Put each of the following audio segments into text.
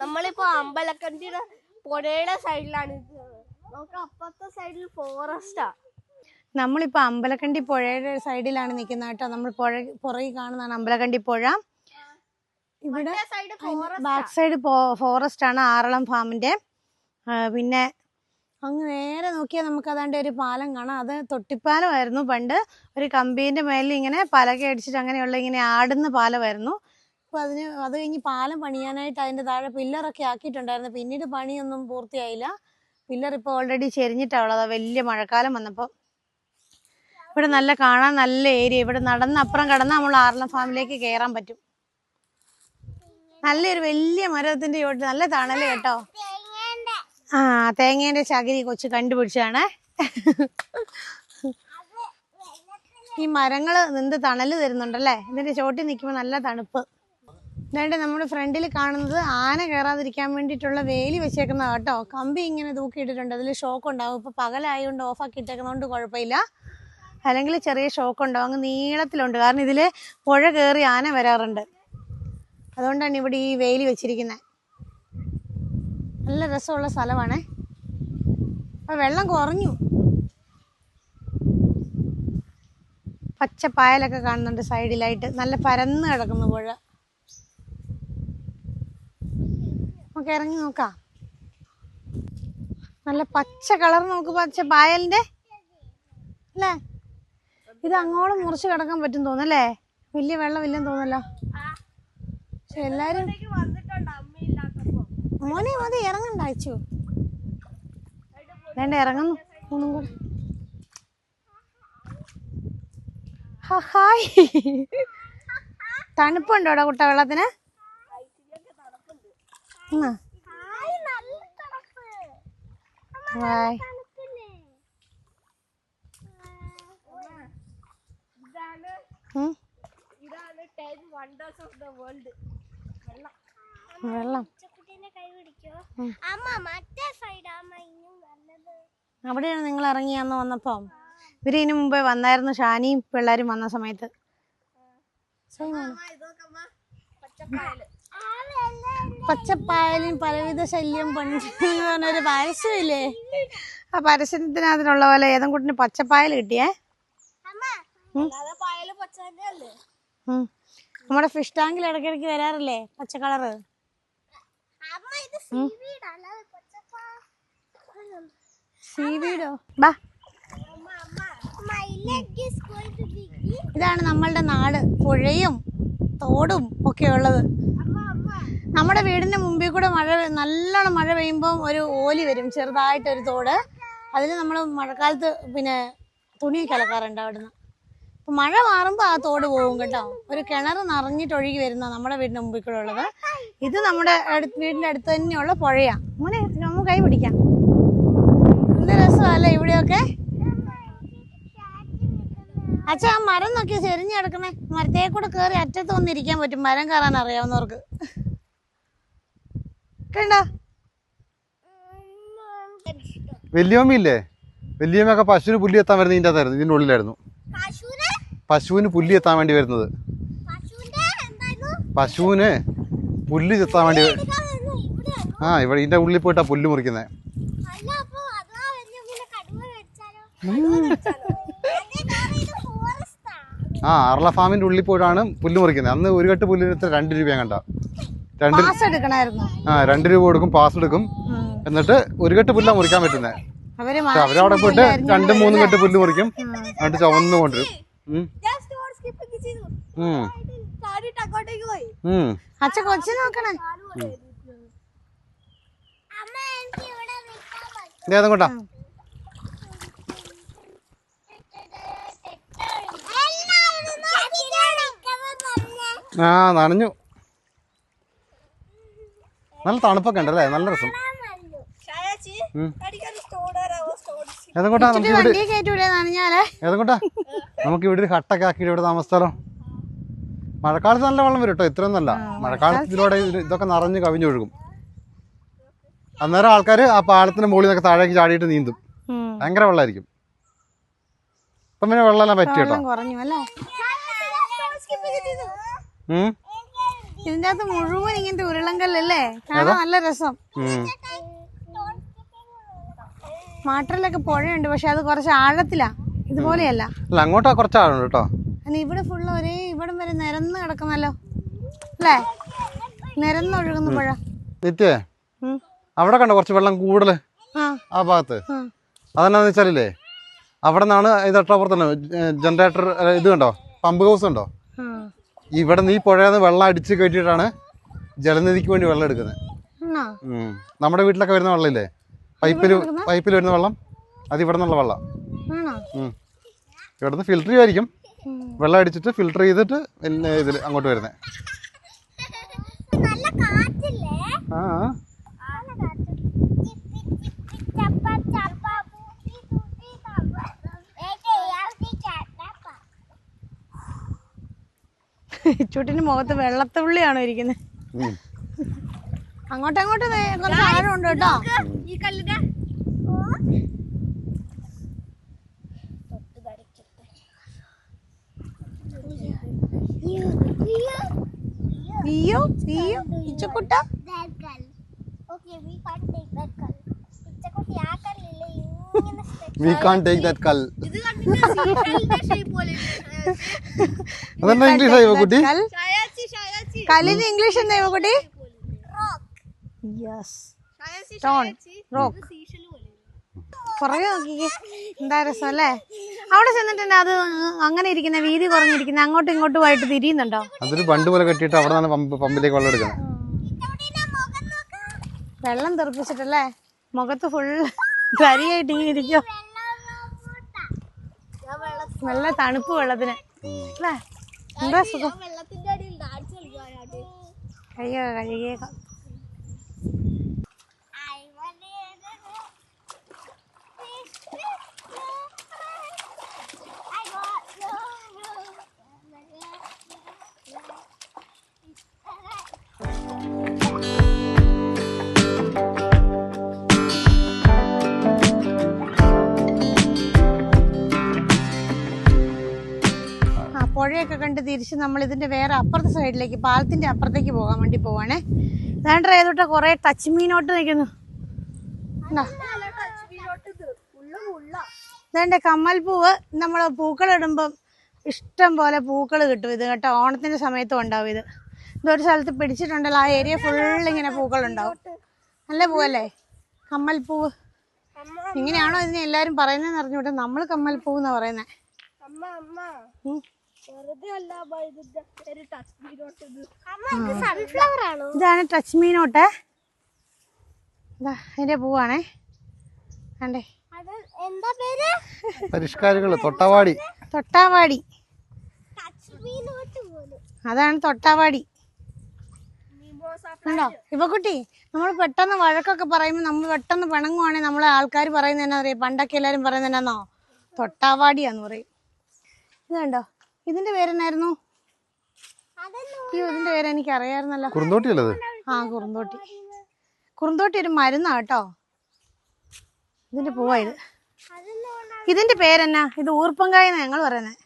നമ്മളിപ്പോ അമ്പലക്കണ്ടിയുടെ പുഴയുടെ സൈഡിലാണ്. നമുക്ക് അപ്പുറത്തെ സൈഡിൽ ഫോറസ്റ്റാ. നമ്മളിപ്പോ അമ്പലക്കണ്ടി പുഴയുടെ സൈഡിലാണ് നിൽക്കുന്നത് കേട്ടോ. നമ്മൾ പുറകിൽ കാണുന്നതാണ് അമ്പലക്കണ്ടി പുഴ. ഇവിടെ ബാക്ക് സൈഡ് ഫോറസ്റ്റ് ആണ്, ആറളം ഫാമിന്റെ. പിന്നെ അങ്ങ് നേരെ നോക്കിയാൽ നമുക്ക് അതാണ്ട് ഒരു പാലം കാണാം. അത് തൊട്ടിപ്പാലമായിരുന്നു പണ്ട്. ഒരു കമ്പീന്റെ മേലിൽ ഇങ്ങനെ പലക അടിച്ചിട്ട് അങ്ങനെയുള്ള ഇങ്ങനെ ആടുന്ന പാലമായിരുന്നു. അപ്പോൾ അത് കഴിഞ്ഞ് പാലം പണിയാനായിട്ട് അതിൻ്റെ താഴെ പില്ലറൊക്കെ ആക്കിയിട്ടുണ്ടായിരുന്നു. പിന്നീട് പണിയൊന്നും പൂർത്തിയായില്ല. പില്ലർ ഇപ്പോൾ ഓൾറെഡി ചെരിഞ്ഞിട്ടാണ് ഉള്ളത്. വലിയ മഴക്കാലം വന്നപ്പോൾ ഇവിടെ നല്ല കാണാൻ നല്ല ഏരിയ. ഇവിടെ നടന്ന് അപ്പുറം കടന്ന് നമ്മൾ ആറളം ഫാമിലേക്ക് കയറാൻ പറ്റും. നല്ലൊരു വലിയ മരത്തിന്റെ ചോട്ട്, നല്ല തണല് കേട്ടോ. ആ, തേങ്ങേന്റെ ചകിരി കൊച്ച് കണ്ടുപിടിച്ചാണ്. ഈ മരങ്ങള് നിന്ന് തണല് തരുന്നുണ്ടല്ലേ. ഇതിന്റെ ചോട്ടിൽ നിൽക്കുമ്പോൾ നല്ല തണുപ്പ്. അതായത് നമ്മുടെ ഫ്രണ്ടിൽ കാണുന്നത് ആന കയറാതിരിക്കാൻ വേണ്ടിയിട്ടുള്ള വേലി വെച്ചേക്കുന്ന കേട്ടോ. കമ്പി ഇങ്ങനെ തൂക്കിയിട്ടിട്ടുണ്ട്. അതിൽ ഷോക്ക് ഉണ്ടാവും. ഇപ്പൊ പകലായതുകൊണ്ട് ഓഫാക്കി ഇട്ടേക്കുന്നതുകൊണ്ട് കുഴപ്പമില്ല. അല്ലെങ്കിൽ ചെറിയ ഷോക്ക് ഉണ്ടാവും. അങ്ങ് നീളത്തിലുണ്ട്. കാരണം ഇതില് പുഴ കയറി ആന വരാറുണ്ട്. അതുകൊണ്ടാണ് ഇവിടെ ഈ വേലി വെച്ചിരിക്കുന്നത്. നല്ല രസമുള്ള സ്ഥലമാണേ. അപ്പൊ വെള്ളം കുറഞ്ഞു. പച്ച പായലൊക്കെ കാണുന്നുണ്ട് സൈഡിലായിട്ട്. നല്ല പരന്ന് കിടക്കുന്നു പുഴ. നമുക്ക് ഇറങ്ങി നോക്കാം. നല്ല പച്ച കളർ. നമുക്ക് പച്ച പായലിന്റെ അല്ലേ. ഇത് അങ്ങോളം മുറിച്ച് കിടക്കാൻ പറ്റും തോന്നല്ലേ. വലിയ വെള്ളമില്ലെന്ന് തോന്നല്ലോ. പക്ഷെ എല്ലാരും മോനെ മതി ഇറങ്ങണ്ട. അയച്ചു വേണ്ട, ഇറങ്ങുന്നു. ഒന്നും കൂടെ. ഹായ്, തണുപ്പുണ്ടോടാ കുട്ട വെള്ളത്തിന്? ഹായ്. വെള്ളം അവിടെയാണ് നിങ്ങൾ ഇറങ്ങിയാന്ന് വന്നപ്പോ. ഇവര് ഇതിനു മുമ്പേ വന്നായിരുന്നു, ഷാനിയും പിള്ളേരും വന്ന സമയത്ത്. പച്ചപ്പായലും പലവിധ ശല്യം പറഞ്ഞൊരു പരസ്യമില്ലേ. ആ പരസ്യത്തിനകത്തിനുള്ള പോലെ ഏതെങ്കിലും പച്ചപ്പായൽ കിട്ടിയേ. നമ്മുടെ ഫിഷ് ടാങ്കിൽ ഇടയ്ക്കിടയ്ക്ക് വരാറില്ലേ പച്ച കളറ്. സീവീഡോ. ബാ, ഇതാണ് നമ്മളുടെ നാട്. പുഴയും തോടും ഒക്കെ ഉള്ളത്. നമ്മുടെ വീടിന്റെ മുമ്പിൽ കൂടെ നല്ലോണം മഴ പെയ്യുമ്പോൾ ഒരു ഓലി വരും, ചെറുതായിട്ടൊരു തോട്. അതിൽ നമ്മൾ മഴക്കാലത്ത് പിന്നെ തുണിയൊക്കെ അലക്കാറുണ്ട് അവിടുന്ന്. അപ്പം മഴ മാറുമ്പോൾ ആ തോട് പോകും കേട്ടോ. ഒരു കിണർ നിറഞ്ഞിട്ടൊഴുകി വരുന്ന നമ്മുടെ വീടിന്റെ മുമ്പിൽ കൂടെ ഉള്ളത്. ഇത് നമ്മുടെ വീടിന്റെ അടുത്ത് തന്നെയുള്ള പുഴയാ. മോനെ നമുക്ക് കൈ പിടിക്കാം. എന്ത് രസമല്ലേ ഇവിടെയൊക്കെ. അച്ഛാ, ആ മരം നോക്കി ചെരിഞ്ഞ് കിടക്കണേ. മരത്തേ കൂടെ കയറി അറ്റത്ത് വന്നിരിക്കാൻ പറ്റും, മരം കയറാൻ അറിയാവുന്നവർക്ക്. കണ്ടോ? വല്യമ്മയില്ലേ, വല്യമ്മയൊക്കെ പശുവിന് പുല്ലി എത്താൻ വരുന്നത് ഇതിൻ്റെ അകത്തായിരുന്നു, ഇതിൻ്റെ ഉള്ളിലായിരുന്നു. പശുവിന് പുല്ലി എത്താൻ വേണ്ടി വരുന്നത്. പശുവിന് പുല്ല് ചെത്താൻ വേണ്ടി. ആ, ഇവിടെ ഇതിൻ്റെ ഉള്ളിൽ പോയിട്ടാ പുല്ല് മുറിക്കുന്നത്. ആ, ആറള ഫാമിന്റെ ഉള്ളിൽ പോയിട്ടാണ് പുല്ല് മുറിക്കുന്നത്. അന്ന് ഒരു കെട്ട് പുല്ലിന് 2 രൂപയാണ് കണ്ട. 2 രൂപ കൊടുക്കും, പാസ് എടുക്കും. എന്നിട്ട് ഒരു കെട്ട് പുല്ല മുറിക്കാൻ പറ്റുന്നത്. അവരവിടെ പോയിട്ട് 2-3 കെട്ട് പുല്ല് മുറിക്കും. എന്നിട്ട് ചുവന്ന് കൊണ്ടുവരും. ഏതെങ്കോട്ടാ? ആ, നനഞ്ഞു. നല്ല തണുപ്പൊക്കെ ഉണ്ടല്ലേ, നല്ല രസം. ഏതെങ്കോട്ടാ നമുക്ക് ഇവിടെ ഒരു ഹട്ടൊക്കെ ആക്കിയിട്ട് ഇവിടെ താമസിച്ചാലോ? മഴക്കാലത്ത് നല്ല വെള്ളം വരും കേട്ടോ, ഇത്രയൊന്നും അല്ല. മഴക്കാലത്ത് ഇതിലൂടെ ഇതൊക്കെ നിറഞ്ഞ് കവിഞ്ഞൊഴുകും. അന്നേരം ആൾക്കാർ ആ പാലത്തിന്റെ മുകളിൽ നിന്നൊക്കെ താഴേക്ക് ചാടിയിട്ട് നീന്തും. ഭയങ്കര വെള്ളമായിരിക്കും. ഇപ്പം പിന്നെ വെള്ളമെല്ലാം പറ്റി കേട്ടോ. ഇതിന്റെ അകത്ത് മുഴുവൻ ഇങ്ങനത്തെ ഉരുളങ്കല്ലല്ലേ, കാണാൻ നല്ല രസം. മാട്ടറിലൊക്കെ പുഴയുണ്ട്, പക്ഷെ അത് കുറച്ച് ആഴത്തിലാ, ഇതുപോലെയല്ല. അങ്ങോട്ടാ കുറച്ച് ആഴമുണ്ട് കേട്ടോ. ഇവിടെ ഫുള്ള് ഒരേ ഇവിടം വരെ നിരന്ന് കിടക്കുന്നല്ലോ അല്ലേ, നിരന്നൊഴുകുന്ന പുഴ. നിത്യേ അവിടെ കണ്ടോ കുറച്ച് വെള്ളം കൂടുതൽ ആ ഭാഗത്ത്. അതെന്നാന്ന് വെച്ചാലേ അവിടെ നിന്നാണ് ഇത് അപ്പുറത്തന്നെ ജനറേറ്റർ ഇത് കണ്ടോ, പമ്പ് ഹൗസ് ഉണ്ടോ. ഇവിടെ നിന്ന് ഈ പുഴയെന്ന് വെള്ളം അടിച്ച് കയറ്റിയിട്ടാണ് ജലനിധിക്ക് വേണ്ടി വെള്ളം എടുക്കുന്നത്. നമ്മുടെ വീട്ടിലൊക്കെ വരുന്ന വെള്ളമില്ലേ, പൈപ്പിൽ വരുന്ന വെള്ളം, അത് ഇവിടെ നിന്നുള്ള വെള്ളം. ഇവിടെ നിന്ന് ഫിൽറ്റർ ചെയ്യുമായിരിക്കും, വെള്ളം അടിച്ചിട്ട് ഫിൽറ്റർ ചെയ്തിട്ട് പിന്നെ ഇതിൽ അങ്ങോട്ട് വരുന്നത്. ആ ചുട്ടിന്റെ മുഖത്ത് വെള്ളത്തുള്ളിയാണോ ഇരിക്കുന്നത്? അങ്ങോട്ടങ്ങോട്ട് കുറച്ച് ആഴമുണ്ട് കേട്ടോ. ഈ കല്ലിന്റെ അയ്യോ അയ്യോ ഇച്ചക്കുട്ട, we can't take that കൽ. അതെന്നാ ഇംഗ്ലീഷ് ആയോ കുട്ടി? കല്ലിന് ഇംഗ്ലീഷ് എന്താ കുട്ടി? Yes, stone, rock. പുറകെ നോക്കിക്കേ, എന്താ രസം അല്ലേ. അവിടെ ചെന്നിട്ട് അത് അങ്ങനെ ഇരിക്കുന്ന വീതി കുറഞ്ഞിരിക്കുന്ന അങ്ങോട്ടും ഇങ്ങോട്ടുമായിട്ട് തിരിയുന്നുണ്ടോ? അതൊരു ബണ്ട് പോലെ കെട്ടിയിട്ട് അവിടെ നിന്നാണ് പമ്പിലേക്ക് വെള്ളം എടുക്കുന്നത്. വെള്ളം തെറിപ്പിച്ചിട്ടല്ലേ, മുഖത്ത് ഫുള്ള് കരിയായിട്ട് ഇങ്ങനെ ഇരിക്കോ. നല്ല തണുപ്പ് വെള്ളത്തിന് അല്ലേ, എന്താ സുഖം. കഴുകിയേക്കാം. പുഴയൊക്കെ കണ്ട് തിരിച്ച് നമ്മൾ ഇതിന്റെ വേറെ അപ്പുറത്തെ സൈഡിലേക്ക്, പാലത്തിന്റെ അപ്പുറത്തേക്ക് പോകാൻ വേണ്ടി പോവാണേ. അതാണ്ട് ഏതോട്ടാ കൊറേ ടച്ച് മീനോട്ട് നിൽക്കുന്നു. ഇതാണ്ട് കമ്മൽപ്പൂവ്. നമ്മൾ പൂക്കളിടുമ്പം ഇഷ്ടം പോലെ പൂക്കൾ കിട്ടും ഇത് കേട്ടോ. ഓണത്തിന്റെ സമയത്തും ഉണ്ടാവും ഇത്. ഇതൊരു സ്ഥലത്ത് പിടിച്ചിട്ടുണ്ടല്ലോ, ആ ഏരിയ ഫുള്ളിങ്ങനെ പൂക്കളുണ്ടാവും. നല്ല പൂവല്ലേ കമ്മൽപ്പൂവ്. ഇങ്ങനെയാണോ ഇതിനെ എല്ലാരും പറയുന്നതെന്ന് അറിഞ്ഞൂട്ടെ, നമ്മൾ കമ്മൽപ്പൂവ് എന്നാ പറയുന്നത്. ഇതാണ് ടച്ച് മീനോട്ട്. അതിന്റെ പൂവാണേ, കണ്ടേ. പരിഷ്കാരികള് തൊട്ടാവാടി. തൊട്ടാവാടി, അതാണ് തൊട്ടാവാടി. ഉണ്ടോ ഇവക്കുട്ടി? നമ്മൾ പെട്ടെന്ന് വഴക്കൊക്കെ പറയുമ്പോൾ നമ്മൾ പെട്ടെന്ന് പിണങ്ങുവാണെങ്കിൽ നമ്മളെ ആൾക്കാർ പറയുന്നത് എന്നാ പറയാ, പണ്ടൊക്കെ എല്ലാരും പറയുന്നത് എന്നാന്നോ, തൊട്ടാവാടിയാന്ന് പറയും. ഇത് കണ്ടോ, ഇതിന്റെ പേരെന്നായിരുന്നു? അയ്യോ, ഇതിന്റെ പേര് എനിക്ക് അറിയാമായിരുന്നല്ലോ. കുറുന്തോട്ടി അല്ലേ? ആ, കുറുന്തോട്ടി. കുറുന്തോട്ടി ഒരു മരുന്നാ കേട്ടോ. ഇതിന്റെ പൂവാ ഇത്. ഇതിന്റെ പേരെന്നാ? ഇത് ഊർപ്പങ്കായ എന്നാ ഞങ്ങൾ പറയുന്നത്.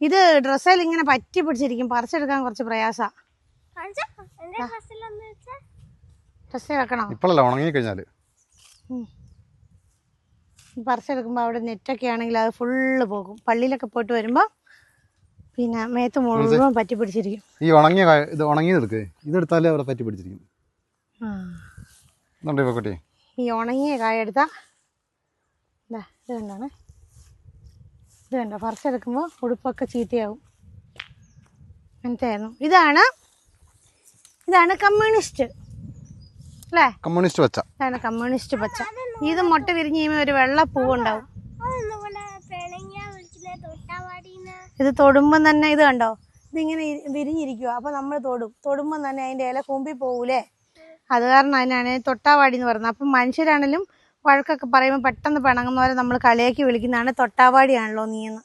ഇത് ഡ്രസ്സിൽ ഇങ്ങനെ പറ്റി പിടിച്ചിരിക്കും, പറിച്ചെടുക്കാൻ കുറച്ച് പ്രയാസാ. ഡ്രസ്സിൽ വെക്കണം ഇപ്പോഴല്ല, ഉണങ്ങി കഴിഞ്ഞാല്. പറിച്ചെടുക്കുമ്പോ അവിടെ നെറ്റൊക്കെ ആണെങ്കിൽ അത് ഫുള്ള് പോകും. പള്ളിയിലൊക്കെ പോയിട്ട് വരുമ്പോ പിന്നെ മേത്ത് മുഴുവൻ പറ്റി പിടിച്ചിരിക്കും. ഈ ഉണങ്ങിയ ഇത് ഉണങ്ങിയതെടുക്ക്, ഇതെടുത്താലേ അവിടെ പറ്റി പിടിച്ചിരിക്കും. ഈ ഉണങ്ങിയ കായ എടുത്താ ഇത് കണ്ടാണ്, ഇത് കണ്ടോ, പറിച്ചെടുക്കുമ്പോ ഉടുപ്പൊക്കെ ചീത്തയാവും. അങ്ങനത്തെ ആയിരുന്നു. ഇതാണ് കമ്മ്യൂണിസ്റ്റ് അല്ലേ, കമ്മ്യൂണിസ്റ്റ് പച്ച. ഇതാണ് കമ്മ്യൂണിസ്റ്റ് പച്ച. ഇത് മുട്ട വിരിഞ്ഞ് കഴിയുമ്പോൾ ഒരു വെള്ള പൂവുണ്ടാവും. ഇത് തൊടുമ്പം തന്നെ ഇത് കണ്ടോ, ഇതിങ്ങനെ വിരിഞ്ഞിരിക്കുക. അപ്പൊ നമ്മൾ തൊടുമ്പം തന്നെ അതിന്റെ ഇല കൂമ്പി പോകൂലേ, അത് കാരണം അതിനാണ് തൊട്ടാവാടി എന്ന് പറയുന്നത്. അപ്പം മനുഷ്യരാണെങ്കിലും വഴക്കൊക്കെ പറയുമ്പോൾ പെട്ടെന്ന് പിണങ്ങുന്നവരെ നമ്മൾ കളിയാക്കി വിളിക്കുന്നതാണ് തൊട്ടാവാടിയാണല്ലോ നീന്ന്.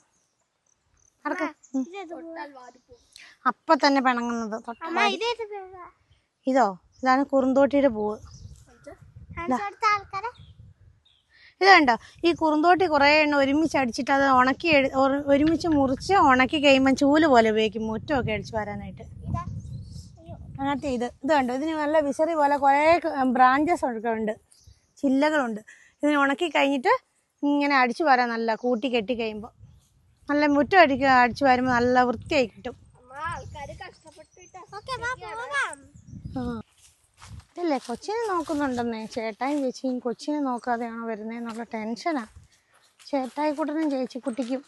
അപ്പൊ തന്നെ പിണങ്ങുന്നത് ഇതോ. ഇതാണ് കുറുന്തോട്ടിയുടെ പൂവ്. ഇത് കണ്ടോ, ഈ കുറുന്തോട്ടി കുറേ എണ്ണം ഒരുമിച്ച് അടിച്ചിട്ട് അത് ഒരുമിച്ച് മുറിച്ച് ഉണക്കി കഴിയുമ്പോൾ ചൂല് പോലെ ഉപയോഗിക്കും മുറ്റമൊക്കെ അടിച്ചു വരാനായിട്ട്. അതിനകത്ത് ഇത് കണ്ടോ, ഇതിന് നല്ല വിശറി പോലെ കുറേ ബ്രാഞ്ചസ് ഒക്കെ ഉണ്ട്, ചില്ലകളുണ്ട്. ഇതിന് ഉണക്കി കഴിഞ്ഞിട്ട് ഇങ്ങനെ അടിച്ചു വരാൻ നല്ല കൂട്ടി കെട്ടി കഴിയുമ്പോൾ നല്ല മുറ്റം അടിച്ചു വരുമ്പോൾ നല്ല വൃത്തിയായി കിട്ടും. ഇതല്ലേ കൊച്ചിനെ നോക്കുന്നുണ്ടെന്നേ, ചേട്ടായും ചേച്ചിയും കൊച്ചിനെ നോക്കാതെയാണോ വരുന്നതെന്നുള്ള ടെൻഷനാ ചേട്ടായിക്കുട്ടനും ചേച്ചിക്കുട്ടിക്കും.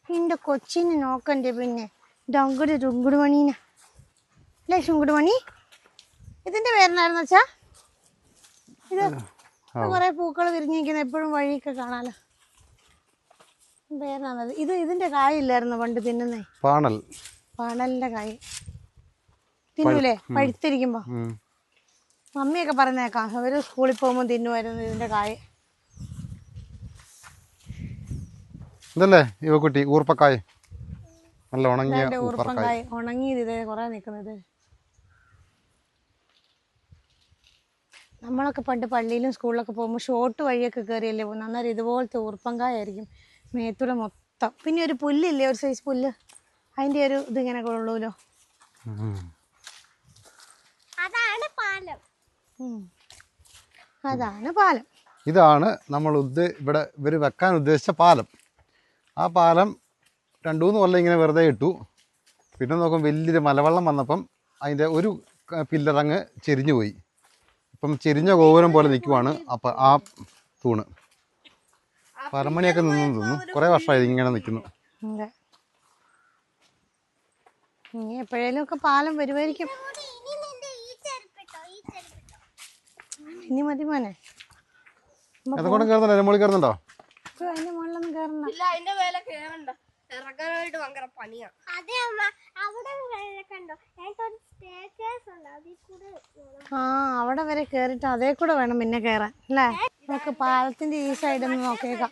എൻ്റെ കൊച്ചിനെ നോക്കണ്ടേ പിന്നെ ഡൊങ്കുട് ടുങ്കുടുമണീനെ അല്ലേ ശുങ്കുടുമണി. ഇതിൻ്റെ പേരെന്നായിരുന്നു വെച്ചാ? ഇത് കുറേ പൂക്കൾ വിരിഞ്ഞിരിക്കുന്ന എപ്പോഴും വഴിയൊക്കെ കാണാലോ. പേരെന്നാന്നത് ഇത്? ഇതിൻ്റെ കായില്ലായിരുന്നു പണ്ട് തിന്നുന്നേ? പാണലിൻ്റെ കായ് തിന്നൂലേ പഴുത്തിരിക്കുമ്പോ? മമ്മിയൊക്കെ പറഞ്ഞേക്കാം അവര് സ്കൂളിൽ പോകുമ്പോൾ തിന്നുമായിരുന്നു ഇതിന്റെ കായ. ഇതല്ലേ ഇവക്കുട്ടി ഊർപ്പക്കായ, നല്ല ഉണങ്ങിയ ഊർപ്പക്കായ, ഉണങ്ങിയത് ഇതേ കുറെ നിക്കുന്നത്. നമ്മളൊക്കെ പണ്ട് പള്ളിയിലും സ്കൂളിലൊക്കെ പോകുമ്പോൾ ഷോർട്ട് വഴിയൊക്കെ കയറിയല്ലേ പോകുന്നത്. അന്നേരം ഇതുപോലത്തെ ഊർപ്പങ്കായ ആയിരിക്കും മേത്തൂടെ മൊത്തം. പിന്നെ ഒരു പുല്ലില്ലേ, ഒരു സൈസ് പുല്ല്, അതിന്റെ ഒരു ഇതിങ്ങനെ കൊള്ളൂലോ. അതാണ് പാലം. അതാണ് പാലം. ഇതാണ് നമ്മൾ ഇവിടെ ഇവർ വെക്കാൻ ഉദ്ദേശിച്ച പാലം. ആ പാലം 2-3 കൊല്ലം ഇങ്ങനെ വെറുതെ ഇട്ടു. പിന്നെ നോക്കുമ്പോൾ വലിയൊരു മലവെള്ളം വന്നപ്പം അതിൻ്റെ ഒരു പില്ലറങ്ങ് ചെരിഞ്ഞു പോയി. ഇപ്പം ചെരിഞ്ഞ ഗോപുരം പോലെ നിൽക്കുവാണ് അപ്പം ആ തൂണ്. പരമണിയൊക്കെ നിന്നു തോന്നുന്നു, കുറേ വർഷമായി ഇങ്ങനെ നിൽക്കുന്നു. ഇനി എപ്പോഴേലും ഒക്കെ പാലം വരുമായിരിക്കും. ഇനി മതി മോനെ. അതുകൊണ്ട് കയറുന്നുണ്ടോ? മുകളിൽ കയറുന്നുണ്ടോ? അതിന്റെ മുകളിലൊന്നും കയറണ്ട. ഇല്ല, അതിന്റെ മേലെ കേറണ്ട, ഇറങ്ങാനായിട്ട് ഭയങ്കര പണിയാണ്. അതെ അമ്മ, അവിടെ കണ്ടോ അവിടെ വരെ കേറിട്ട് അതേ കൂടെ വേണം പിന്നെ കേറാൻ അല്ലേ? നമുക്ക് പാലത്തിന്റെ ഈ സൈഡിൽ നിന്ന് നോക്കിയേക്കാം.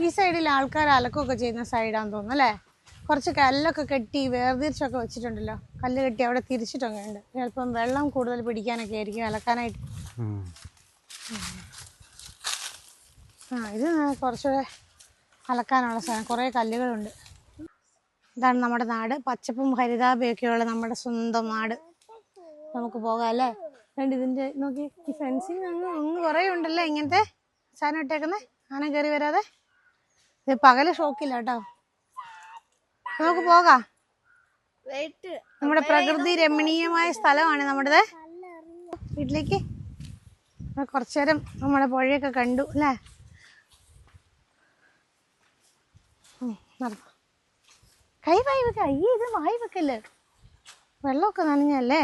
ഈ സൈഡിൽ ആൾക്കാർ അലക്കൊക്കെ ചെയ്യുന്ന സൈഡാന്ന് തോന്നുന്നു അല്ലേ? കുറച്ച് കല്ലൊക്കെ കെട്ടി വേർതിരിച്ചൊക്കെ വെച്ചിട്ടുണ്ടല്ലോ, കല്ല് കെട്ടി അവിടെ തിരിച്ചിട്ടൊക്കെ ഉണ്ട്. ചിലപ്പം വെള്ളം കൂടുതൽ പിടിക്കാനൊക്കെ ആയിരിക്കും അലക്കാനായിട്ട്. ഇത് കുറച്ചുകൂടെ അലക്കാനുള്ള സ്ഥലം, കുറേ കല്ലുകളുണ്ട്. ഇതാണ് നമ്മുടെ നാട്, പച്ചപ്പും ഹരിതാഭയൊക്കെയുള്ള നമ്മുടെ സ്വന്തം നാട്. നമുക്ക് പോകാം അല്ലേ? രണ്ട് ഇതിൻ്റെ നോക്കി, ഈ ഫെൻസിങ് അങ്ങ് കുറേ ഉണ്ടല്ലേ ഇങ്ങനത്തെ സാധനം ഇട്ടേക്കുന്നത്, ആന കയറി വരാതെ. ഇത് പകല് ഷോക്കില്ല കേട്ടോ. നമുക്ക് പോകാം. നമ്മുടെ പ്രകൃതി രമണീയമായ സ്ഥലമാണ് നമ്മുടേത്. വീട്ടിലേക്ക് കുറച്ചു നേരം നമ്മുടെ പുഴയൊക്കെ കണ്ടു അല്ലേ? കൈ വായി വെക്ക, ഇത് വായി വെക്കല്ലേ, വെള്ളമൊക്കെ നനഞ്ഞല്ലേ.